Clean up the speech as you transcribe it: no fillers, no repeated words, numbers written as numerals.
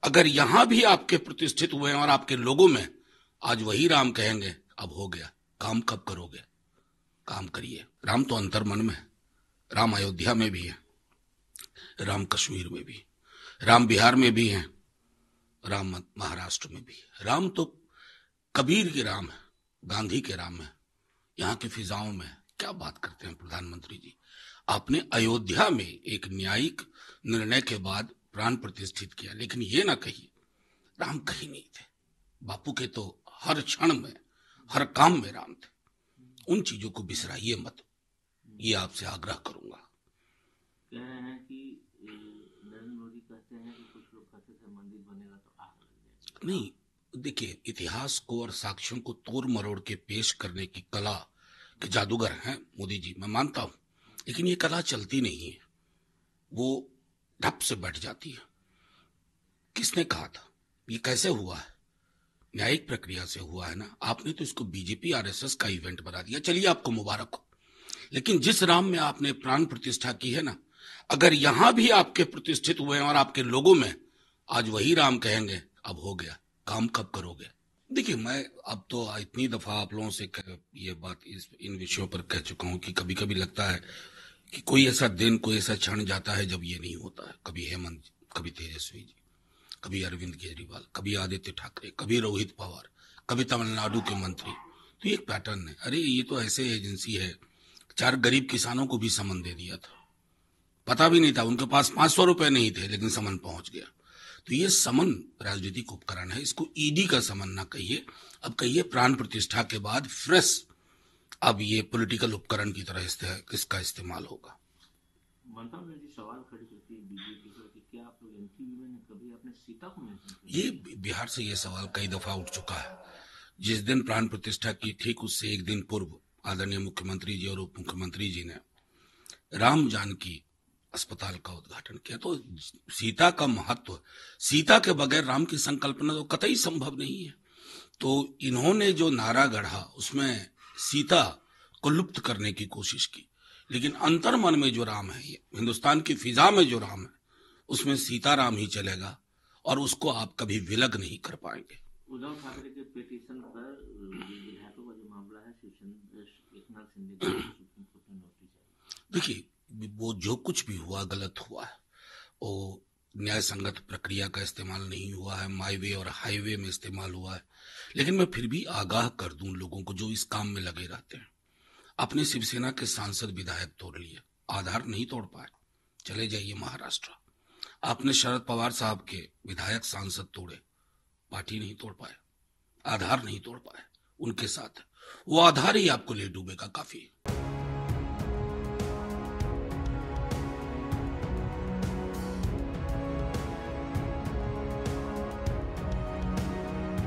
अगर यहां भी आपके प्रतिष्ठित हुए हैं और आपके लोगों में आज वही राम कहेंगे अब हो गया, काम कब करोगे? काम करिए। राम तो अंतर मन में है। राम अयोध्या में भी है, राम कश्मीर में भी, राम बिहार में भी है, राम महाराष्ट्र में भी। राम तो कबीर के राम है, गांधी के राम है, यहाँ की फिजाओं में। क्या बात करते हैं प्रधानमंत्री जी? आपने अयोध्या में एक न्यायिक निर्णय के बाद प्राण प्रतिष्ठित किया, लेकिन ये ना कहिए राम कहीं नहीं थे। बापू के तो हर क्षण में, हर काम में राम थे। उन चीजों को बिसराइए मत, ये आपसे आग्रह करूंगा। कह रहे हैं कि नरेंद्र मोदी कहते हैं कि कुछ लोग कहते थे मंदिर बनेगा तो आग लग जाएगी। नहीं, देखिए, इतिहास को और साक्ष्यों को तोड़ मरोड़ के पेश करने की कला के जादूगर हैं मोदी जी, मैं मानता हूं, लेकिन ये कला चलती नहीं है, वो ढप से बैठ जाती है। किसने कहा था? ये कैसे हुआ है? न्यायिक प्रक्रिया से हुआ है ना। आपने तो इसको बीजेपी आरएसएस का इवेंट बना दिया, चलिए आपको मुबारक हो। लेकिन जिस राम में आपने प्राण प्रतिष्ठा की है ना, अगर यहां भी आपके प्रतिष्ठित हुए हैं और आपके लोगों में आज वही राम कहेंगे अब हो गया, काम कब करोगे? देखिए, मैं अब तो इतनी दफा आप लोगों से ये बात इन विषयों पर कह चुका हूं कि कभी कभी लगता है कि कोई ऐसा दिन, कोई ऐसा क्षण जाता है जब ये नहीं होता है। कभी हेमंत, कभी तेजस्वी जी, कभी अरविंद केजरीवाल, कभी आदित्य ठाकरे, कभी रोहित पवार, कभी तमिलनाडु के मंत्री। तो ये एक पैटर्न है। अरे ये तो ऐसे एजेंसी है, 4 गरीब किसानों को भी समन दे दिया था, पता भी नहीं था, उनके पास 500 रुपए नहीं थे, लेकिन समन पहुंच गया। तो ये समन राजनीतिक उपकरण है, इसको ईडी का समन ना कहिए, अब कहिए प्राण प्रतिष्ठा के बाद फ्रेश अब ये पॉलिटिकल उपकरण की तरह इसका इस्तेमाल होगा। ममता बनर्जी सवाल खड़ी करती है बीजेपी पर कि क्या आप लोग एनटीवी में कभी अपने सीता को मेंशन किया? ये बिहार से ये सवाल कई दफा उठ चुका है। जिस दिन प्राण प्रतिष्ठा की ठीक उससे एक दिन पूर्व आदरणीय मुख्यमंत्री जी और उप मुख्यमंत्री जी ने राम जानकी अस्पताल का उद्घाटन किया। तो सीता का महत्व, सीता के बगैर राम की संकल्पना तो कतई संभव नहीं है। तो इन्होंने जो नारा गढ़ा उसमें सीता को लुप्त करने की कोशिश की, लेकिन अंतर मन में जो राम है, ये हिंदुस्तान की फिजा में जो राम है, उसमें सीताराम ही चलेगा और उसको आप कभी विलग नहीं कर पाएंगे। उद्धव ठाकरे के पिटीशन पर विधायकों का जो मामला है, एकनाथ शिंदे को सुप्रीम कोर्ट ने नोटिस जारी। देखिए, वो जो कुछ भी हुआ गलत हुआ है, वो न्याय संगत प्रक्रिया का इस्तेमाल नहीं हुआ है, माईवे और हाईवे में इस्तेमाल हुआ है। लेकिन मैं फिर भी आगाह कर दूं लोगों को जो इस काम में लगे रहते हैं, अपने शिवसेना के सांसद विधायक तोड़ लिए, आधार नहीं तोड़ पाए, चले जाइए महाराष्ट्र। आपने शरद पवार साहब के विधायक सांसद तोड़े, पार्टी नहीं तोड़ पाए, आधार नहीं तोड़ पाए, उनके साथ वो आधार ही आपको ले डूबेगा काफी।